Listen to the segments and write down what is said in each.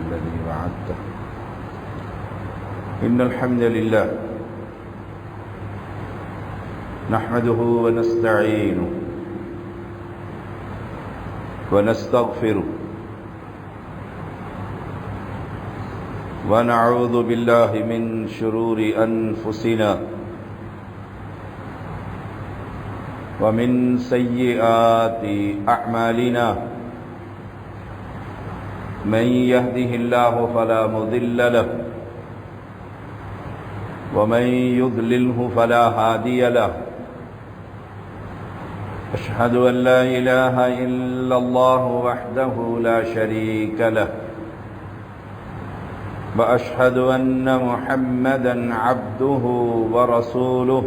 الذي وعدته. إن الحمد لله نحمده ونستعينه ونستغفره ونعوذ بالله من شرور أنفسنا ومن سيئات أعمالنا. من يهده الله فلا مضل له ومن يضلله فلا هادي له. أشهد أن لا إله إلا الله وحده لا شريك له وأشهد أن محمدًا عبده ورسوله.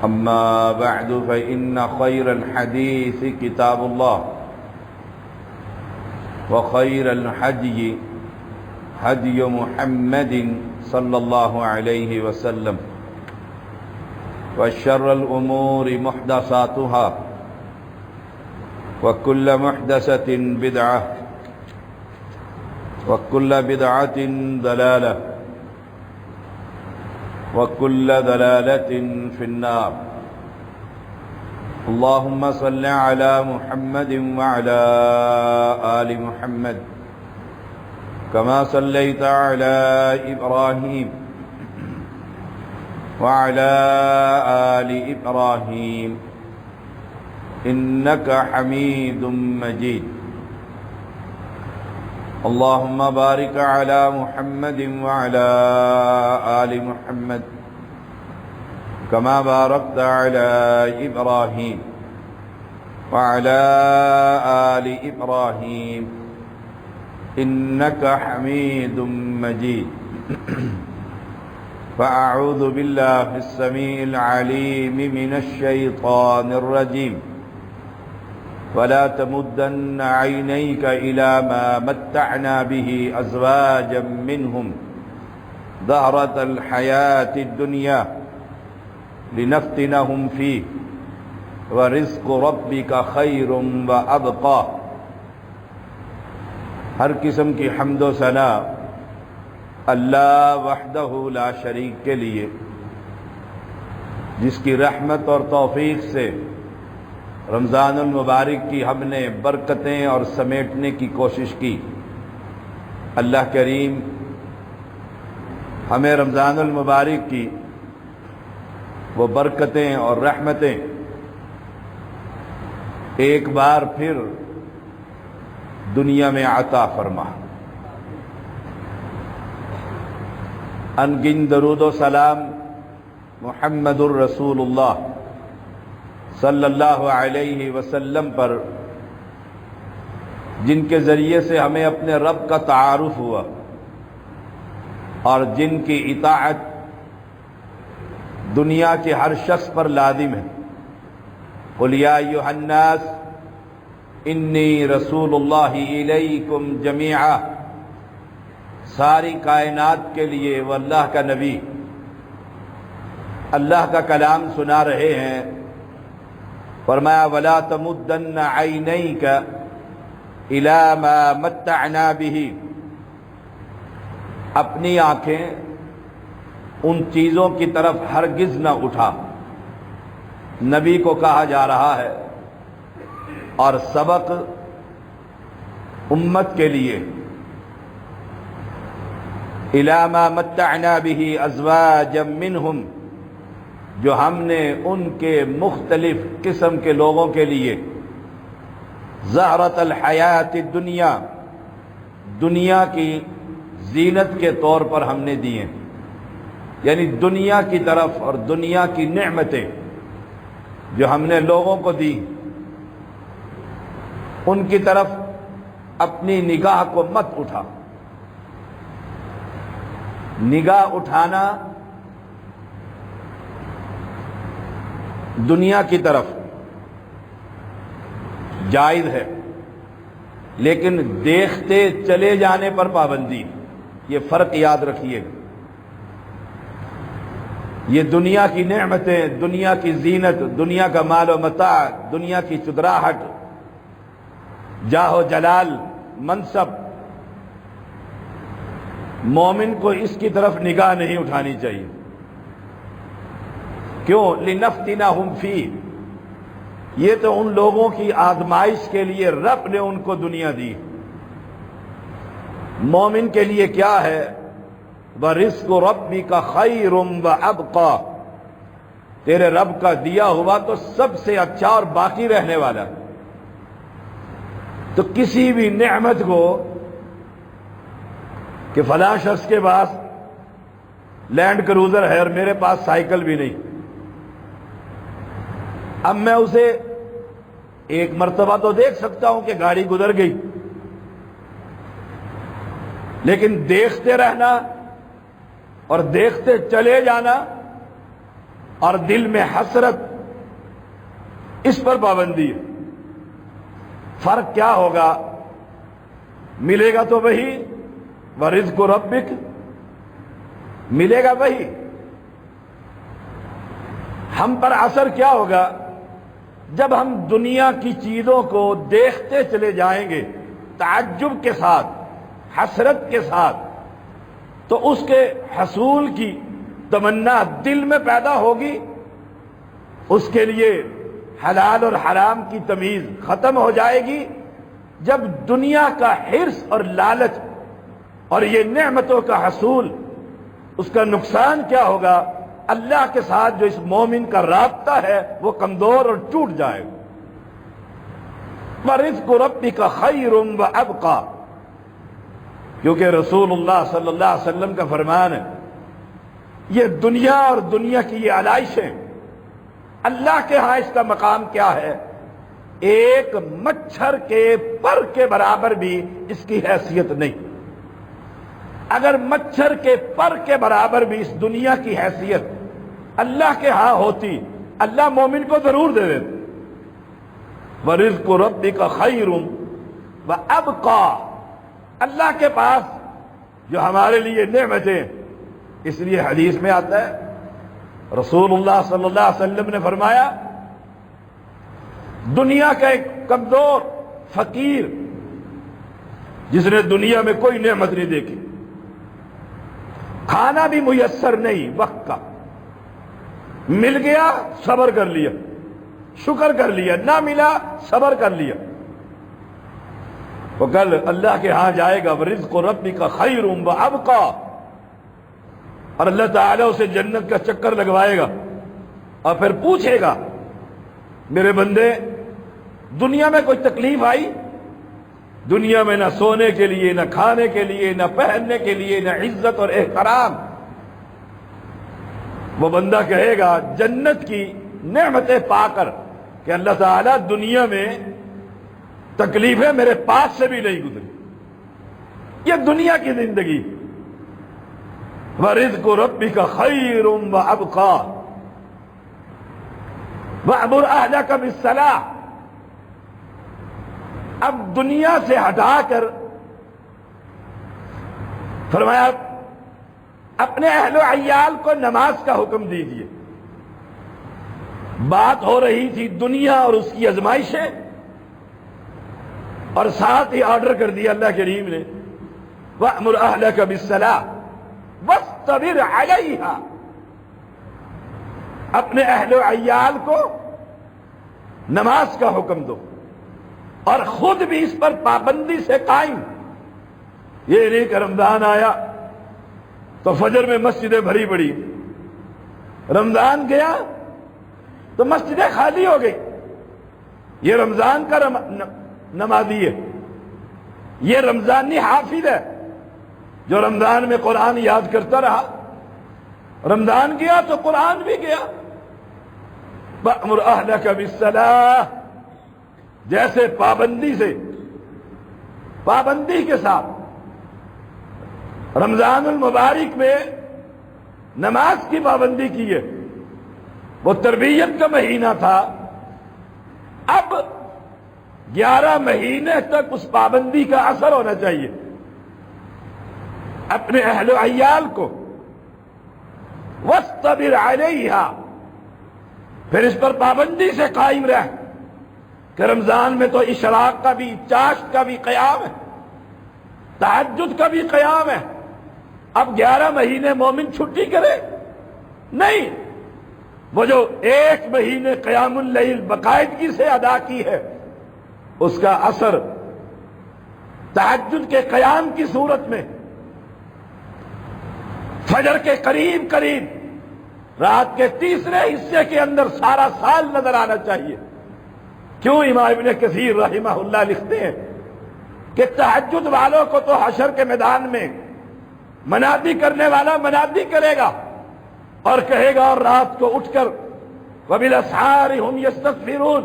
أما بعد فإن خير الحديث كتاب الله وخير الهدي هدي محمد صلى الله عليه وسلم وشر الأمور محدثاتها وكل محدثة بدعة وكل بدعة ضلالة وكل ضلالة في النار. اللهم صل على محمد وعلى آل محمد كما صليت على إبراهيم وعلى آل إبراهيم إنك حميد مجيد. اللهم بارك على محمد وعلى آل محمد كما باركت على إبراهيم وعلى آل إبراهيم إنك حميد مجيد. فأعوذ بالله السميع العليم من الشيطان الرجيم. ولا تمدن عينيك إلى ما متعنا به أزواجا منهم زهرة الحياة الدنيا لنفتنهم فيه ورزق ربك خير وأبقى. ہر قسم کی حمد و ثنا اللہ وحدہ لا شریک کے لیے، جس کی رحمت اور توفیق سے رمضان المبارک کی ہم نے برکتیں اور سمیٹنے کی کوشش کی. اللہ کریم ہمیں رمضان المبارک کی وہ برکتیں اور رحمتیں ایک بار پھر دنیا میں عطا فرما. ان گن درود و سلام محمد الرسول اللہ صلی اللہ علیہ وسلم پر، جن کے ذریعے سے ہمیں اپنے رب کا تعارف ہوا اور جن کی اطاعت دنیا کے ہر شخص پر لازم ہے. قل یا ایھا الناس انی رسول اللہ الیکم جمیعا. ساری کائنات کے لیے وہ اللہ کا نبی اللہ کا کلام سنا رہے ہیں. فرمایا ولا تمدن عینیک الی ما متعنا به. اپنی آنکھیں ان چیزوں کی طرف ہرگز نہ اٹھا. نبی کو کہا جا رہا ہے اور سبق امت کے لیے. الی ما متعنا به ازواجا منہم، جو ہم نے ان کے مختلف قسم کے لوگوں کے لیے زہرۃ الحیات الدنیا، دنیا کی زینت کے طور پر ہم نے دیے. یعنی دنیا کی طرف اور دنیا کی نعمتیں جو ہم نے لوگوں کو دی، ان کی طرف اپنی نگاہ کو مت اٹھا. نگاہ اٹھانا دنیا کی طرف جائز ہے، لیکن دیکھتے چلے جانے پر پابندی. یہ فرق یاد رکھیے. یہ دنیا کی نعمتیں، دنیا کی زینت، دنیا کا مال و متاع، دنیا کی چدراہٹ، جاہ و جلال، منصب، مومن کو اس کی طرف نگاہ نہیں اٹھانی چاہیے۔ کیوں؟ لنفتنہم فیہ، یہ تو ان لوگوں کی آزمائش کے لیے رب نے ان کو دنیا دی۔ مومن کے لیے کیا ہے؟ وَرِزْقُ رَبِّكَ خَيْرٌ وَأَبْقَىٰ، تیرے رب کا دیا ہوا تو سب سے اچھا اور باقی رہنے والا۔ تو کسی بھی نعمت کو کہ فلاں شخص کے پاس لینڈ کروزر ہے اور میرے پاس سائیکل بھی نہیں، اب میں اسے ایک مرتبہ تو دیکھ سکتا ہوں کہ گاڑی گزر گئی، لیکن دیکھتے رہنا اور دیکھتے چلے جانا اور دل میں حسرت، اس پر پابندی ہے۔ فرق کیا ہوگا؟ ملے گا تو وہی، وَرِزْقُ رَبِّكَ، ملے گا وہی۔ ہم پر اثر کیا ہوگا؟ جب ہم دنیا کی چیزوں کو دیکھتے چلے جائیں گے تعجب کے ساتھ، حسرت کے ساتھ، تو اس کے حصول کی تمنا دل میں پیدا ہوگی، اس کے لیے حلال اور حرام کی تمیز ختم ہو جائے گی۔ جب دنیا کا حرص اور لالچ اور یہ نعمتوں کا حصول، اس کا نقصان کیا ہوگا؟ اللہ کے ساتھ جو اس مومن کا رابطہ ہے وہ کمزور اور ٹوٹ جائے گا۔ وَرِزْقُ رَبِّكَ خَيْرٌ وَأَبْقَىٰ، کیونکہ رسول اللہ صلی اللہ علیہ وسلم کا فرمان ہے، یہ دنیا اور دنیا کی یہ علائشیں، اللہ کے ہاں اس کا مقام کیا ہے؟ ایک مچھر کے پر کے برابر بھی اس کی حیثیت نہیں۔ اگر مچھر کے پر کے برابر بھی اس دنیا کی حیثیت اللہ کے ہاں ہوتی، اللہ مومن کو ضرور دے دیتے۔ وَرِزْقُ رَبِّكَ خَيْرٌ وَأَبْقَىٰ، اللہ کے پاس جو ہمارے لیے نعمتیں، اس لیے حدیث میں آتا ہے رسول اللہ صلی اللہ علیہ وسلم نے فرمایا، دنیا کا ایک کمزور فقیر جس نے دنیا میں کوئی نعمت نہیں دیکھی، کھانا بھی میسر نہیں، وقت کا مل گیا صبر کر لیا، شکر کر لیا، نہ ملا صبر کر لیا، وہ کل اللہ کے ہاں جائے گا وَرِزْقُ رَبِّكَ خَيْرٌ وَأَبْقَىٰ، اور اللہ تعالیٰ اسے جنت کا چکر لگوائے گا اور پھر پوچھے گا، میرے بندے دنیا میں کوئی تکلیف آئی؟ دنیا میں نہ سونے کے لیے، نہ کھانے کے لیے، نہ پہننے کے لیے، نہ عزت اور احترام۔ وہ بندہ کہے گا جنت کی نعمتیں پا کر کہ اللہ تعالیٰ دنیا میں تکلیفیں میرے پاس سے بھی نہیں گزری، یہ دنیا کی زندگی۔ وَرِزْقُ رَبِّكَ خَيْرٌ وَأَبْقَىٰ وَأْمُرْ أَهْلَكَ بِالصَّلَاةِ، اب دنیا سے ہٹا کر فرمایا اپنے اہل و عیال کو نماز کا حکم دیجیے۔ بات ہو رہی تھی دنیا اور اس کی آزمائشیں، اور ساتھ ہی آرڈر کر دیا اللہ کریم نے وَأْمُرْ أَهْلَكَ بِالصَّلَاةِ وَاسْتَبِرْ عَلَيْهَا، اپنے اہل و عیال کو نماز کا حکم دو اور خود بھی اس پر پابندی سے قائم۔ یہ نہیں کہ رمضان آیا تو فجر میں مسجدیں بھری پڑی، رمضان گیا تو مسجدیں خالی ہو گئی۔ یہ رمضان کا نمازی ہے، یہ رمضانی حافظ ہے جو رمضان میں قرآن یاد کرتا رہا، رمضان گیا تو قرآن بھی گیا۔ وَأْمُرْ أَهْلَكَ بِالصَّلَاةِ، جیسے پابندی کے ساتھ رمضان المبارک میں نماز کی پابندی کی ہے، وہ تربیت کا مہینہ تھا، اب 11 مہینے تک اس پابندی کا اثر ہونا چاہیے۔ اپنے اہل و عیال کو وَاسْتَبِرْ عَلَيْهَا، پھر اس پر پابندی سے قائم رہ کہ رمضان میں تو اشراق کا بھی، چاشت کا بھی قیام ہے، تہجد کا بھی قیام ہے۔ اب 11 مہینے مومن چھٹی کرے؟ نہیں، وہ جو 1 مہینے قیام اللیل باقاعدگی سے ادا کی ہے، اس کا اثر تہجد کے قیام کی صورت میں فجر کے قریب قریب رات کے تیسرے حصے کے اندر سارا سال نظر آنا چاہیے۔ کیوں امام ابن کثیر رحمہ اللہ لکھتے ہیں کہ تہجد والوں کو تو حشر کے میدان میں منادی کرنے والا منادی کرے گا اور کہے گا، اور رات کو اٹھ کر وَبِالْأَسْحَارِ هُمْ يَسْتَغْفِرُونَ،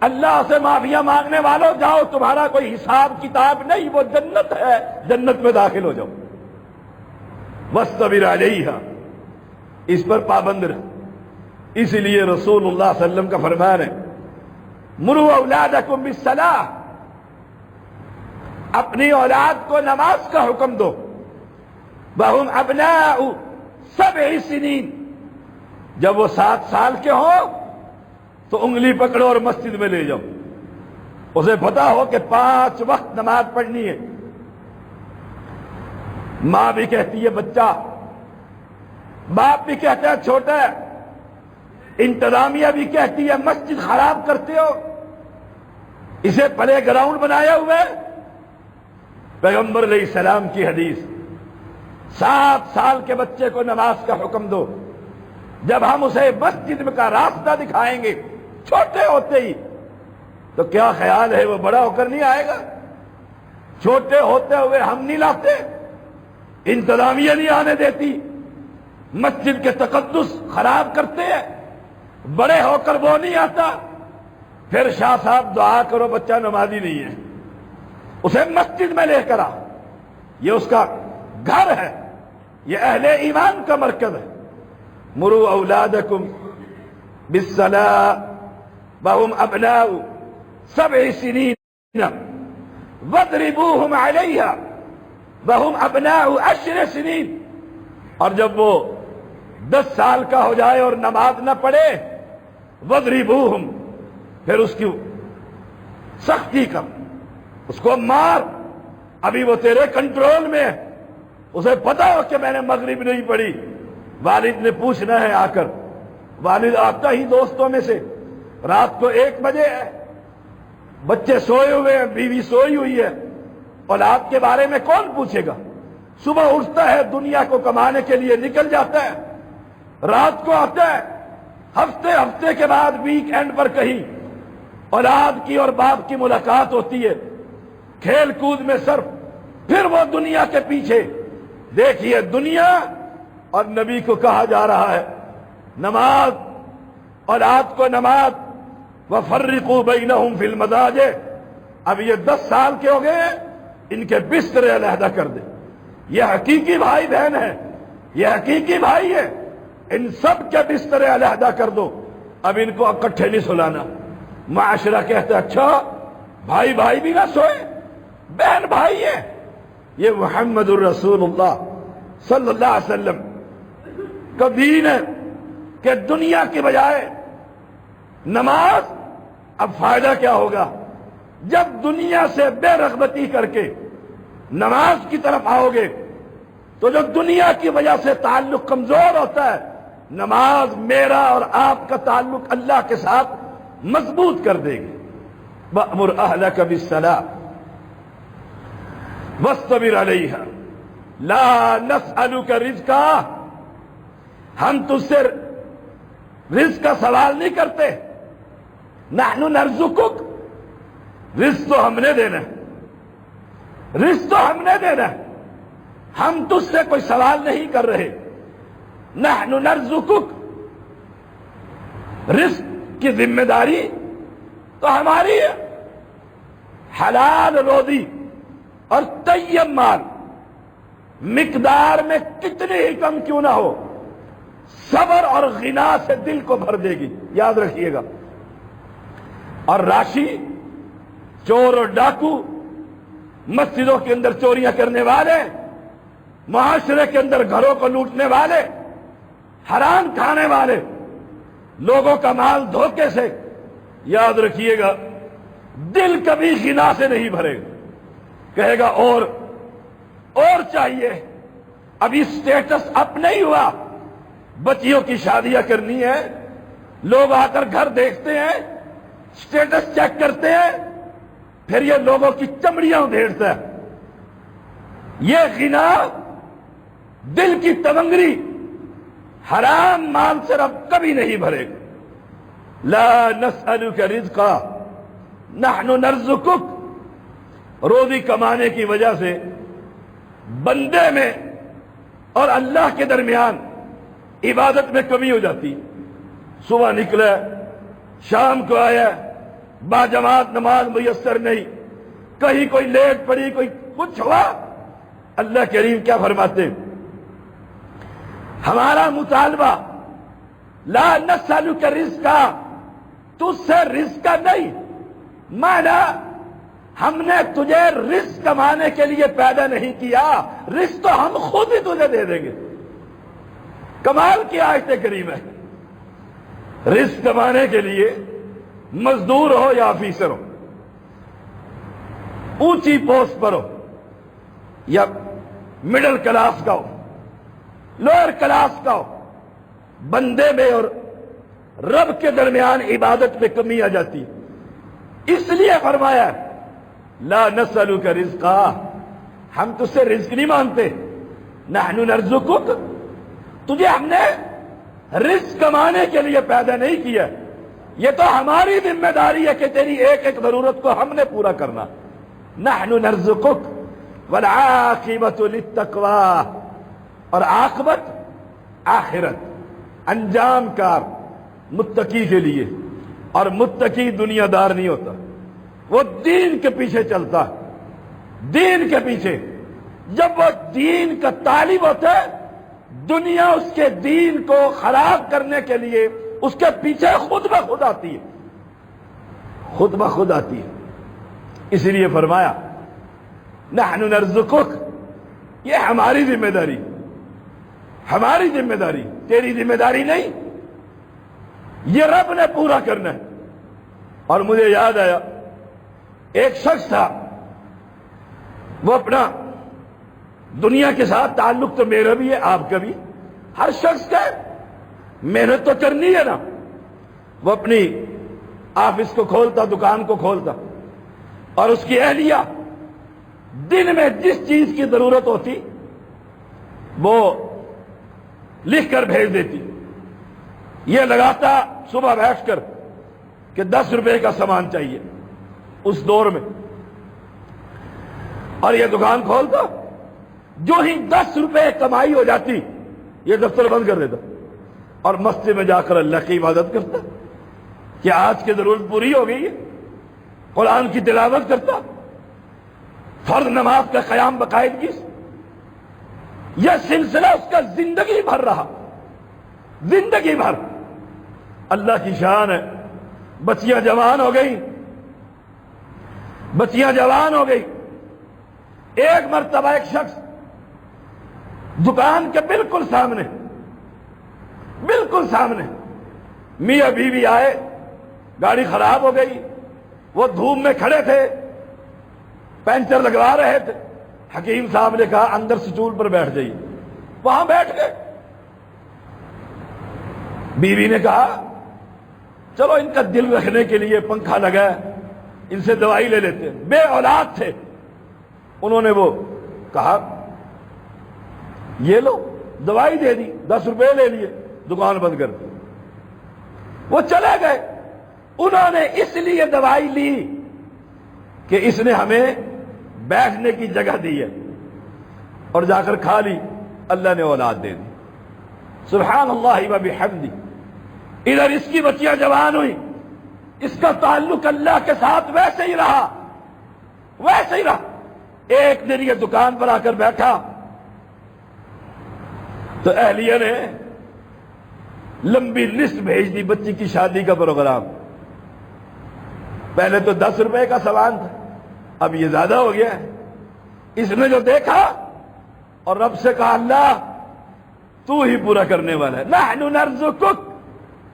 اللہ سے معافیاں مانگنے والوں جاؤ، تمہارا کوئی حساب کتاب نہیں، وہ جنت ہے، جنت میں داخل ہو جاؤ۔ وَاسْتَبِرْ عَلَيْهَا، اس پر پابند رہے۔ اسی لیے رسول اللہ صلی اللہ علیہ وسلم کا فرمان ہے، مُرُوا أَوْلَادَكُمْ بِالصَّلَاةِ، اپنی اولاد کو نماز کا حکم دو، وَهُمْ أَبْنَاءُ 7 سنین، جب وہ 7 سال کے ہوں تو انگلی پکڑو اور مسجد میں لے جاؤ، اسے پتا ہو کہ 5 وقت نماز پڑھنی ہے۔ ماں بھی کہتی ہے بچہ، باپ بھی کہتا ہے چھوٹا ہے، انتظامیہ بھی کہتی ہے مسجد خراب کرتے ہو، اسے پلے گراؤنڈ بنایا ہوا ہے۔ پیغمبر علیہ السلام کی حدیث، 7 سال کے بچے کو نماز کا حکم دو، جب ہم اسے مسجد میں کا راستہ دکھائیں گے چھوٹے ہوتے ہی، تو کیا خیال ہے وہ بڑا ہو کر نہیں آئے گا؟ چھوٹے ہوتے ہوئے ہم نہیں لاتے، انتظامیہ نہیں آنے دیتی، مسجد کے تقدس خراب کرتے ہیں، بڑے ہو کر وہ نہیں آتا، پھر شاہ صاحب دعا کرو بچہ نمازی نہیں ہے، اسے مسجد میں لے کر آ، یہ اس کا گھر ہے، یہ اہل ایمان کا مرکز ہے۔ مروا اولادکم بالصلاۃ وهم ابناء 7 سنین واضربوهم علیها وهم ابناء 10 سنین، اور جب وہ 10 سال کا ہو جائے اور نماز نہ پڑھے، واضربوهم، پھر اس کی سختی کر، اس کو مار، ابھی وہ تیرے کنٹرول میں ہے، اسے پتا ہو کہ میں نے مغرب نہیں پڑھی، والد نے پوچھنا ہے آ کر، والد آتا ہی دوستوں میں سے، رات کو 1 بجے ہے، بچے سوئے ہوئے ہیں، بیوی سوئی ہوئی ہے، اولاد کے بارے میں کون پوچھے گا؟ صبح اٹھتا ہے، دنیا کو کمانے کے لیے نکل جاتا ہے، رات کو آتا ہے، ہفتے کے بعد ویک اینڈ پر کہیں اولاد کی اور باپ کی ملاقات ہوتی ہے، کھیل کود میں صرف، پھر وہ دنیا کے پیچھے۔ دیکھیے دنیا اور نبی کو کہا جا رہا ہے نماز، اولاد کو نماز، وَفَرِّقُوا بَيْنَهُمْ فِي الْمَضَاجِعِ، اب یہ 10 سال کے ہو گئے، ان کے بستر علیحدہ کر دے۔ یہ حقیقی بھائی بہن ہے، یہ حقیقی بھائی ہے، ان سب کے بستر علیحدہ کر دو، اب ان کو اکٹھے نہیں سلانا۔ معاشرہ کہتا ہے اچھا بھائی بھائی بھی نہ سوئے، بہن بھائی ہے۔ یہ محمد الرسول اللہ صلی اللہ علیہ وسلم کا دین ہے کہ دنیا کی بجائے نماز، اب فائدہ کیا ہوگا؟ جب دنیا سے بے رغبتی کر کے نماز کی طرف آؤ گے تو جو دنیا کی وجہ سے تعلق کمزور ہوتا ہے، نماز میرا اور آپ کا تعلق اللہ کے ساتھ مضبوط کر دے گی۔ وَأْمُرْ أَهْلَكَ بِالصَّلَاةِ وَاسْتَبِرْ عَلَيْهَا لَا نَسْأَلُكَ رِزْقًا، ہم تجھ سے رزق کا سوال نہیں کرتے، نحن نرزقک، رزق تو ہم نے دینا ہے، رزق تو ہم نے دینا ہے، ہم تجھ سے کوئی سوال نہیں کر رہے۔ نحن نرزقک، رزق کی ذمہ داری تو ہماری ہے، حلال روزی اور طیب مال مقدار میں کتنی ہی کم کیوں نہ ہو، صبر اور غنا سے دل کو بھر دے گی، یاد رکھیے گا۔ اور راشی، چور اور ڈاکو، مسجدوں کے اندر چوریاں کرنے والے، معاشرے کے اندر گھروں کو لوٹنے والے، حرام کھانے والے، لوگوں کا مال دھوکے سے، یاد رکھیے گا دل کبھی غنا سے نہیں بھرے گا، کہے گا اور اور چاہیے. ابھی سٹیٹس اپ نہیں ہوا. بچیوں کی شادیاں کرنی ہے, لوگ آ کر گھر دیکھتے ہیں, سٹیٹس چیک کرتے ہیں, پھر یہ لوگوں کی چمڑیاں ادھیڑتا ہے. یہ غنا, دل کی تمنگری, حرام مال سے رب کبھی نہیں بھرے گا. لا نسألک رزقا نحن نرزقک. روزی کمانے کی وجہ سے بندے میں اور اللہ کے درمیان عبادت میں کمی ہو جاتی. صبح نکلا, شام کو آیا, باجماعت نماز میسر نہیں, کہیں کوئی لیٹ پڑی, کوئی کچھ ہوا. اللہ کریم کیا فرماتے ہیں؟ ہمارا مطالبہ لا نسألک رزقا, تجھ سے رزق کا نہیں, مانا ہم نے تجھے رزق کمانے کے لیے پیدا نہیں کیا, رزق تو ہم خود ہی تجھے دے دیں گے. کمال کی آیت کریم ہے. رزق کمانے کے لیے مزدور ہو یا آفیسر ہو, اونچی پوسٹ پر ہو یا مڈل کلاس کا ہو, لوئر کلاس کا ہو, بندے میں اور رب کے درمیان عبادت میں کمی آ جاتی. اس لیے فرمایا لا نسألک رزقا, ہم تجھ سے رزق نہیں مانگتے. نحن نرزقک, تجھے ہم نے رزق کمانے کے لیے پیدا نہیں کیا. یہ تو ہماری ذمہ داری ہے کہ تیری ایک ایک ضرورت کو ہم نے پورا کرنا. نحن نرزقک والعاقبۃ للتقوی, اور عاقبت آخرت, انجام کار متقی کے لیے. اور متقی دنیا دار نہیں ہوتا, وہ دین کے پیچھے چلتا ہے. دین کے پیچھے, جب وہ دین کا طالب ہوتا ہے, دنیا اس کے دین کو خراب کرنے کے لیے اس کے پیچھے خود بخود آتی ہے, خود بخود آتی ہے. اس لیے فرمایا نحن نرزقک, یہ ہماری ذمہ داری, ہماری ذمہ داری, تیری ذمہ داری نہیں. یہ رب نے پورا کرنا ہے. اور مجھے یاد آیا, ایک شخص تھا, وہ اپنا دنیا کے ساتھ تعلق تو میرا بھی ہے, آپ کا بھی, ہر شخص کا ہے, محنت تو کرنی ہے نا. وہ اپنی آفس کو کھولتا, دکان کو کھولتا, اور اس کی اہلیہ دن میں جس چیز کی ضرورت ہوتی وہ لکھ کر بھیج دیتی. یہ لگاتا صبح بیٹھ کر کہ 10 روپے کا سامان چاہیے اس دور میں, اور یہ دکان کھولتا, جو ہی 10 روپے کمائی ہو جاتی یہ دفتر بند کر دیتا اور مسجد میں جا کر اللہ کی عبادت کرتا کہ آج کی ضرورت پوری ہو گئی ہے. قرآن کی تلاوت کرتا, فرض نماز کا قیام باقاعدگی سے. یہ سلسلہ اس کا زندگی بھر رہا, زندگی بھر. اللہ کی شان ہے, بچیاں جوان ہو گئی, بچیاں جوان ہو گئی. ایک مرتبہ ایک شخص دکان کے بالکل سامنے, بالکل سامنے, میاں بیوی آئے, گاڑی خراب ہو گئی, وہ دھوپ میں کھڑے تھے, پنچر لگوا رہے تھے. حکیم صاحب نے کہا اندر سٹول پر بیٹھ جائیے. وہاں بیٹھ گئے. بیوی نے کہا چلو ان کا دل رکھنے کے لیے پنکھا لگا ہے, ان سے دوائی لے لیتے ہیں. بے اولاد تھے. انہوں نے وہ کہا یہ لو, دوائی دے دی, 10 روپے لے لیے, دکان بند کر دی. وہ چلے گئے. انہوں نے اس لیے دوائی لی کہ اس نے ہمیں بیٹھنے کی جگہ دی ہے, اور جا کر کھا لی, اللہ نے اولاد دے دی. سبحان اللہ و بحمدہ. ادھر اس کی بچیاں جوان ہوئی, اس کا تعلق اللہ کے ساتھ ویسے ہی رہا, ویسے ہی رہا. ایک دن یہ دکان پر آ کر بیٹھا تو اہلیہ نے لمبی لسٹ بھیج دی بچی کی شادی کا پروگرام. پہلے تو 10 روپے کا سامان تھا, اب یہ زیادہ ہو گیا ہے. اس نے جو دیکھا اور رب سے کہا اللہ تو ہی پورا کرنے والا ہے. نحن نرزقک,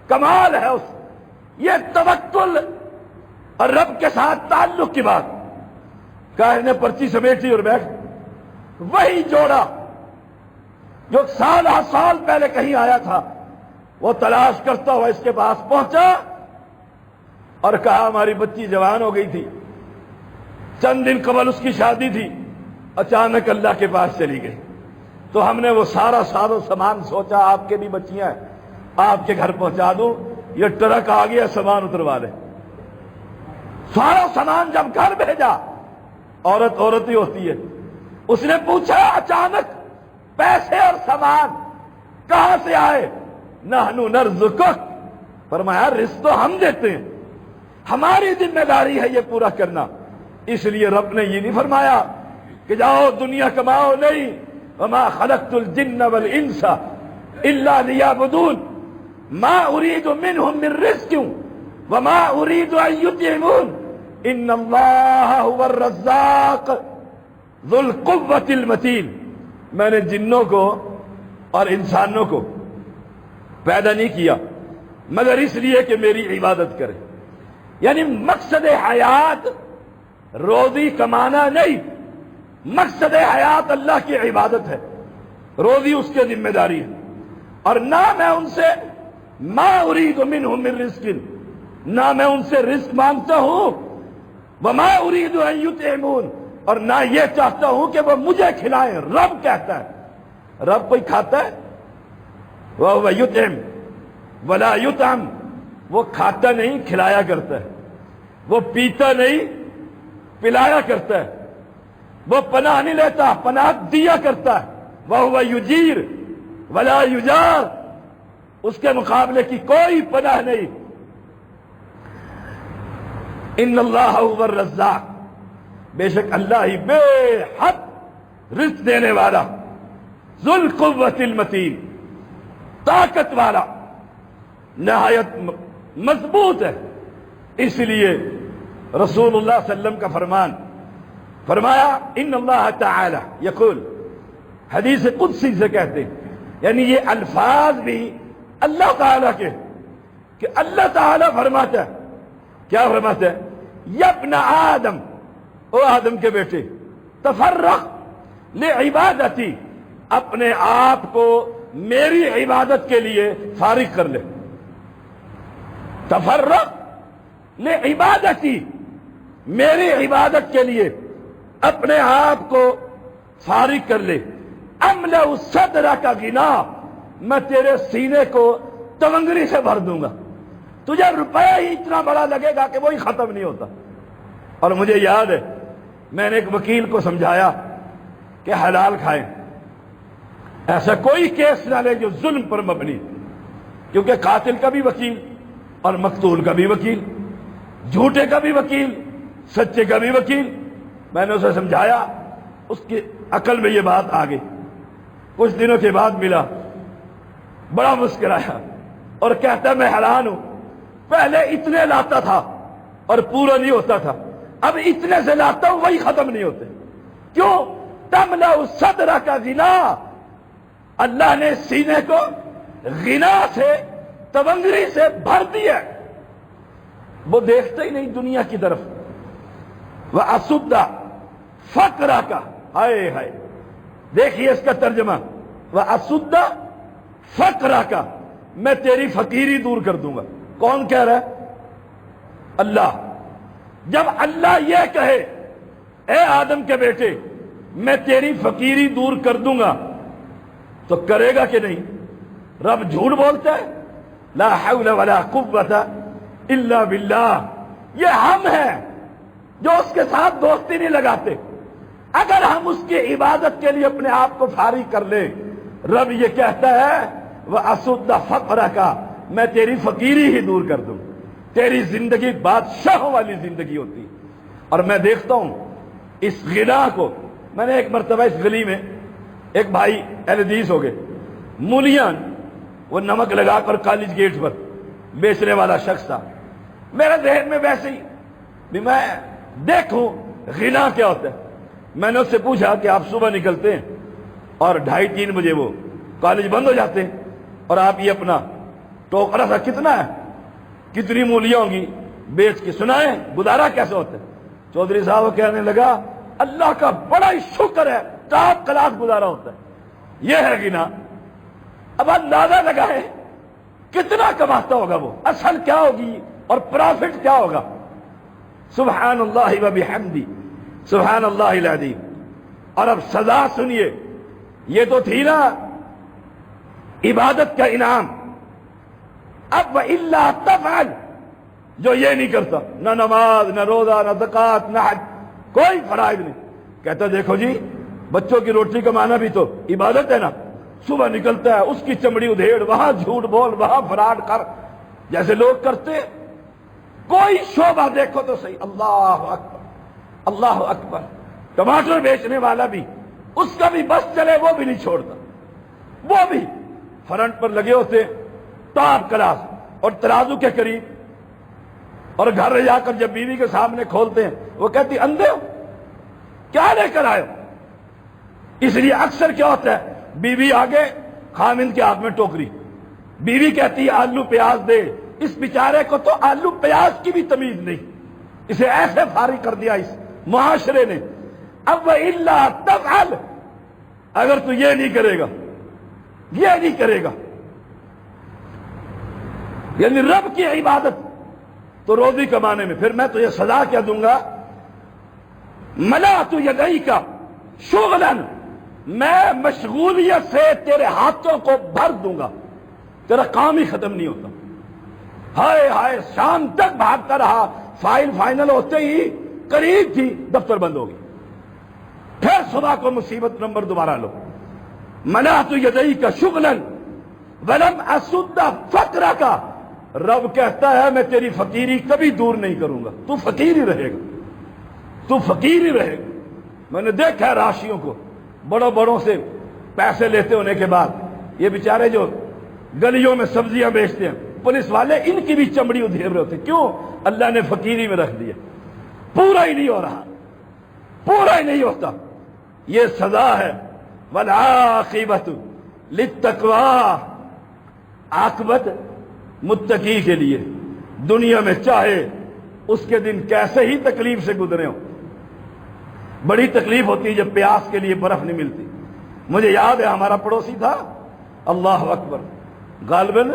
کمال ہے اس, یہ توکل اور رب کے ساتھ تعلق کی بات. کہا نے پرچی سمیٹی اور بیٹھ. وہی جوڑا جو سال پہلے کہیں آیا تھا، وہ تلاش کرتا ہوا اس کے پاس پہنچا اور کہا ہماری بچی جوان ہو گئی تھی، چند دن قبل اس کی شادی تھی، اچانک اللہ کے پاس چلی گئی۔ تو ہم نے وہ سارا ساز و سامان سوچا آپ کے بھی بچیاں ہیں، آپ کے گھر پہنچا دوں، یہ ٹرک آ گیا سامان اتروا لے۔ سارا سامان جب گھر بھیجا، عورت ہی ہوتی ہے، اس نے پوچھا اچانک پیسے اور سامان کہاں سے آئے؟ نحن نرزقک، فرمایا رزق تو ہم دیتے ہیں، ہماری ذمہ داری ہے یہ پورا کرنا۔ اس لیے رب نے یہ نہیں فرمایا کہ جاؤ دنیا کماؤ، نہیں، وما خلقت الجن والانس الا لیعبدون ما اريد منهم من رزق وما اريد ان يطعمون ان اللہ هو الرزاق ذو القوة المتین۔ میں نے جنوں کو اور انسانوں کو پیدا نہیں کیا مگر اس لیے کہ میری عبادت کرے، یعنی مقصد حیات روزی کمانا نہیں، مقصد حیات اللہ کی عبادت ہے، روزی اس کی ذمہ داری ہے۔ اور نہ میں ان سے ما اريد منهم من رزق، نہ میں ان سے رزق مانگتا ہوں، وما اريد ان يطعمون، اور نہ یہ چاہتا ہوں کہ وہ مجھے کھلائیں۔ رب کہتا ہے، رب کوئی کھاتا ہے؟ وَهُوَ يُطْعِمُ وَلَا يُطْعَمُ، وہ کھاتا نہیں کھلایا کرتا ہے، وہ پیتا نہیں پلایا کرتا ہے، وہ پناہ نہیں لیتا پناہ دیا کرتا ہے۔ وَهُوَ يُجِيرُ وَلَا يُجَارُ، اس کے مقابلے کی کوئی پناہ نہیں۔ ان اللہ هو الرزاق، بے شک اللہ ہی بے حد رزق دینے والا، ذو القوة المتین، طاقت والا، نہایت مضبوط ہے۔ اس لیے رسول اللہ صلی اللہ علیہ وسلم کا فرمایا ان اللہ تعالی یقول، حدیث قدسی سے کہتے ہیں، یعنی یہ الفاظ بھی اللہ تعالی کے، کہ اللہ تعالی فرماتا ہے، کیا فرماتا ہے؟ یا ابن آدم، او آدم کے بیٹے، تفرغ لعبادتی، اپنے آپ کو میری عبادت کے لیے فارغ کر لے۔ تفرغ لعبادتی، میری عبادت کے لیے اپنے آپ کو فارغ کر لے۔ املأ صدرک غنا، میں تیرے سینے کو تونگری سے بھر دوں گا، تجھے روپے ہی اتنا بڑا لگے گا کہ وہی ختم نہیں ہوتا۔ اور مجھے یاد ہے میں نے ایک وکیل کو سمجھایا کہ حلال کھائیں، ایسا کوئی کیس نہ لے جو ظلم پر مبنی، کیونکہ قاتل کا بھی وکیل اور مقتول کا بھی وکیل، جھوٹے کا بھی وکیل، سچے کا بھی وکیل۔ میں نے اسے سمجھایا، اس کی عقل میں یہ بات آ گئی۔ کچھ دنوں کے بعد ملا، بڑا مسکرایا اور کہتا میں حیران ہوں، پہلے اتنے لاتا تھا اور پورا نہیں ہوتا تھا، اب اتنے سے لاتا ہوں وہی ختم نہیں ہوتے۔ کیوں؟ تملأ صدرک غنا، اللہ نے سینے کو غنا سے، تونگری سے بھر دیا۔ وہ دیکھتا ہی نہیں دنیا کی طرف۔ وَأَسُدَّ فَقْرَكَ، ہائے ہائے، دیکھیے اس کا ترجمہ، وَأَسُدَّ فَقْرَكَ، میں تیری فقیری دور کر دوں گا۔ کون کہہ رہا ہے؟ اللہ۔ جب اللہ یہ کہے اے آدم کے بیٹے میں تیری فقیری دور کر دوں گا تو کرے گا کہ نہیں؟ رب جھوٹ بولتا ہے؟ لا حول ولا قوت الا باللہ۔ یہ ہم ہیں جو اس کے ساتھ دوستی نہیں لگاتے۔ اگر ہم اس کی عبادت کے لیے اپنے آپ کو فارغ کر لیں، رب یہ کہتا ہے وَأَسُدَّ فَقْرَكَ، میں تیری فقیری ہی دور کر دوں، تیری زندگی بادشاہوں والی زندگی ہوتی۔ اور میں دیکھتا ہوں اس غنا کو، میں نے ایک مرتبہ اس گلی میں ایک بھائی اہل حدیث ہو گئے، مولیان، وہ نمک لگا کر کالج گیٹ پر بیچنے والا شخص تھا۔ میرے ذہن میں ویسے ہی بھی میں دیکھوں غنا کیا ہوتا ہے۔ میں نے اس سے پوچھا کہ آپ صبح نکلتے ہیں اور 2:30-3 بجے وہ کالج بند ہو جاتے ہیں، اور آپ یہ اپنا ٹوکرا سا کتنا ہے، کتنی مولیاں ہوں گی بیچ کے سنائیں گزارا کیسے ہوتا ہے؟ چودھری صاحب کہنے لگا اللہ کا بڑا ہی شکر ہے ٹاپ کلاس گزارا ہوتا ہے. یہ ہے غنا. اب اندازہ لگائے کتنا کماتا ہوگا وہ, اصل کیا ہوگی اور پرافٹ کیا ہوگا. سبحان اللہ و بحمدی سبحان اللہ العظیم. اور اب سزا سنیے, یہ تو تھی نا عبادت کا انعام. اب وَإِلَّا تَفْعَلْ, جو یہ نہیں کرتا, نہ نماز نہ روزہ نہ زکوٰۃ نہ حج, کوئی فرائض نہیں, کہتا دیکھو جی بچوں کی روٹی کمانا بھی تو عبادت ہے نا. صبح نکلتا ہے, اس کی چمڑی ادھیڑ, وہاں جھوٹ بول, وہاں فراڈ کر, جیسے لوگ کرتے. کوئی شعبہ دیکھو تو صحیح, اللہ اکبر اللہ اکبر. ٹماٹر بیچنے والا بھی, اس کا بھی بس چلے وہ بھی نہیں چھوڑتا, وہ بھی فرنٹ پر لگے ہوتے ٹاپ کلاس اور ترازو کے قریب. اور گھر جا کر جب بیوی کے سامنے کھولتے ہیں وہ کہتی اندھے ہو, کیا لے کر آئے ہو. اس لیے اکثر کیا ہوتا ہے, بیوی آگے خامند کے ہاتھ میں ٹوکری, بیوی کہتی ہے آلو پیاز دے. اس بیچارے کو تو آلو پیاز کی بھی تمیز نہیں, اسے ایسے فارغ کر دیا اس معاشرے نے. اب وَإِلَّا تَفْعَلْ, اگر تو یہ نہیں کرے گا, یہ نہیں کرے گا, یعنی رب کی عبادت تو روزی کمانے میں, پھر میں تجھے سزا کیا دوں گا. مَلَأْتُ يَدَيْكَ شُغْلًا, میں مشغولیت سے تیرے ہاتھوں کو بھر دوں گا, تیرا کام ہی ختم نہیں ہوتا. ہائے ہائے, شام تک بھاگتا رہا, فائنل ہوتے ہی قریب تھی دفتر بند ہوگی, پھر صبح کو مصیبت نمبر دوبارہ لو. مَلَأْتُ يَدَيْكَ شُغْلًا وَلَمْ أَسُدَّ فَقْرَكَ, رب کہتا ہے میں تیری فقیری کبھی دور نہیں کروں گا, تو فقیر ہی رہے گا, تو فقیر ہی رہے گا. میں نے دیکھا ہے راشیوں کو, بڑوں بڑوں سے پیسے لیتے ہونے کے بعد یہ بیچارے جو گلیوں میں سبزیاں بیچتے ہیں, پولیس والے ان کی بھی چمڑی ادھیر رہے ہوتے. کیوں؟ اللہ نے فقیری میں رکھ دیا, پورا ہی نہیں ہو رہا, پورا ہی نہیں ہوتا. یہ سزا ہے. والعاقبۃ للتقویٰ, عاقبت متقی کے لیے. دنیا میں چاہے اس کے دن کیسے ہی تکلیف سے گزرے ہوں, بڑی تکلیف ہوتی ہے جب پیاس کے لیے برف نہیں ملتی. مجھے یاد ہے ہمارا پڑوسی تھا, اللہ اکبر, غالباً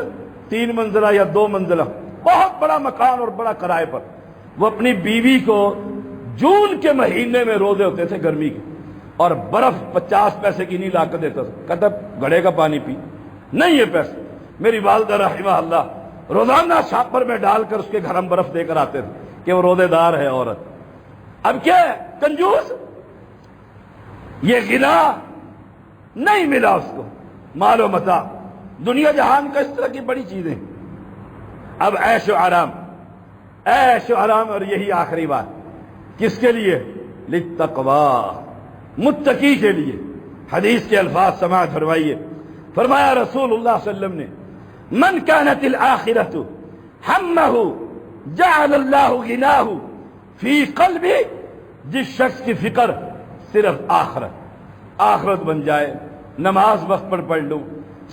3 منزلہ یا 2 منزلہ, بہت بڑا مکان اور بڑا کرائے پر. وہ اپنی بیوی کو جون کے مہینے میں روزے ہوتے تھے گرمی کے, اور برف 50 پیسے کی نہیں لا کر دیتا تھا. کہتا گھڑے کا پانی پی, نہیں یہ پیسے. میری والدہ رحمہ اللہ روزانہ شاپر میں ڈال کر اس کے گھر ہم برف دے کر آتے تھے کہ وہ روزے دار ہے عورت. اب کیا ہے, کنجوس. یہ غنا نہیں ملا اس کو, مال و متاع, دنیا جہان کا اس طرح کی بڑی چیزیں. اب عیش و آرام, عیش و آرام. اور یہی آخری بات کس کے لیے؟ للتقویٰ, متقی کے لیے. حدیث کے الفاظ سماعت فرمائیے. فرمایا رسول اللہ صلی اللہ علیہ وسلم نے, من كانت الآخرۃ ہمہ جعل اللہ غناہ فی قلبی, جس شخص کی فکر صرف آخرت, آخرت بن جائے, نماز وقت پر پڑھ لوں,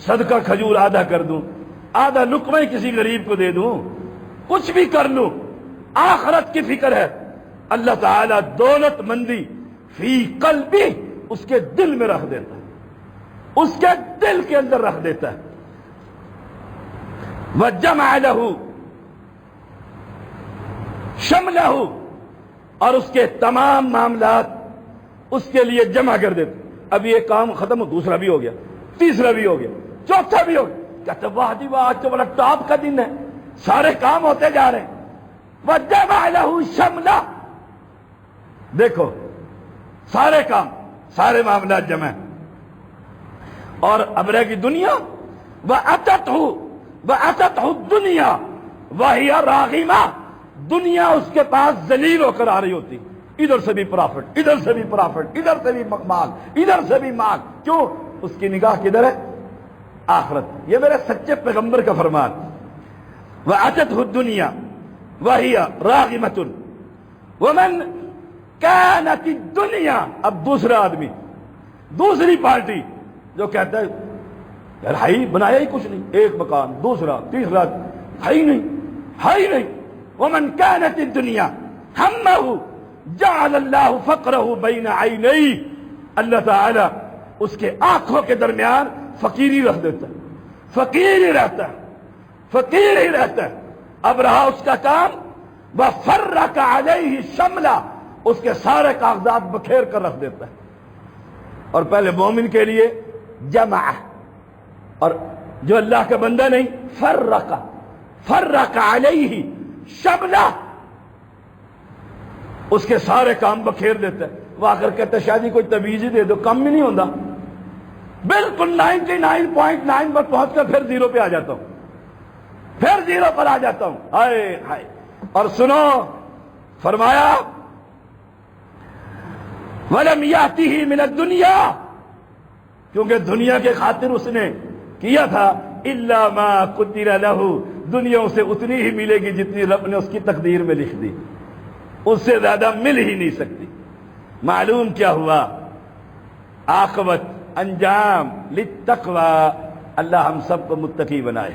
صدقہ کھجور آدھا کر دوں, آدھا لقمہ کسی غریب کو دے دوں, کچھ بھی کر لوں, آخرت کی فکر ہے, اللہ تعالیٰ دولت مندی فی قلبی, اس کے دل میں رکھ دیتا ہے, اس کے دل کے اندر رکھ دیتا ہے. وَجَمَعَ لَهُ شَمْلَهُ, اور اس کے تمام معاملات اس کے لیے جمع کر دیتے. اب یہ کام ختم ہو, دوسرا بھی ہو گیا, تیسرا بھی ہو گیا, چوتھا بھی ہو گیا. کہتے واہ جی واہ, آج تو بڑا ٹاپ کا دن ہے, سارے کام ہوتے جا رہے ہیں. وَجَمَعَ لَهُ شَمْلَهُ, دیکھو سارے کام, سارے معاملات جمع. اور اب رہ گئی دنیا. وَأَتَتْهُ الدُّنْيَا وَهِيَ رَاغِمَةٌ, دنیا اس کے پاس ذلیل ہو کر آ رہی ہوتی, ادھر سے بھی پرافٹ, ادھر سے بھی پرافٹ, ادھر سے بھی مال, ادھر سے بھی مال. کیوں؟ اس کی نگاہ کدھر ہے؟ آخرت. یہ میرے سچے پیغمبر کا فرمان. وَأَتَتْهُ الدُّنْيَا وَهِيَ رَاغِمَةٌ وَمَنْ كَانَتِ الدُّنْيَا, اب دوسرا آدمی, دوسری پارٹی جو کہتا ہے یار ہائی بنایا ہی کچھ نہیں, ایک مکان, دوسرا, تیسرا, ہائی نہیں, ہائی نہیں. وَمَنْ كَانَتِ الدُّنْيَا هَمَّهُ جَعَلَ اللَّهُ فَقْرَهُ بَيْنَ عَيْنَيْهِ, اللہ تعالیٰ اس کے آنکھوں کے درمیان فقیری رکھ دیتا ہے، فقیر ہی رہتا ہے، فقیر ہی رہتا ہے۔ اب رہا اس کا کام وَفَرَّقَ عَلَيْهِ شَمْلًا، اس کے سارے کاغذات بکھیر کر رکھ دیتا ہے۔ اور پہلے مومن کے لیے جمع، اور جو اللہ کا بندہ نہیں، فرق علیہ شملہ، اس کے سارے کام بکھیر دیتا ہے۔ وہ آ کر کہتا ہے شاہ جی کوئی تویز ہی دے دو، کم ہی نہیں ہوتا، بالکل 99.9 پر پہنچ کر پھر زیرو پہ آ جاتا ہوں، پھر زیرو پر آ جاتا ہوں۔ ہائے ہائے۔ اور سنو، فرمایا وَلَمْ يَأْتِهِ مِنَ الدُّنْيَا، کیونکہ دنیا کے خاطر اس نے کیا تھا، إِلَّا مَا قُدِّرَ لَهُ، دنیا اسے اتنی ہی ملے گی جتنی رب نے اس کی تقدیر میں لکھ دی، اس سے زیادہ مل ہی نہیں سکتی۔ معلوم کیا ہوا؟ عاقبت، انجام للتقوی، اللہ ہم سب کو متقی بنائے۔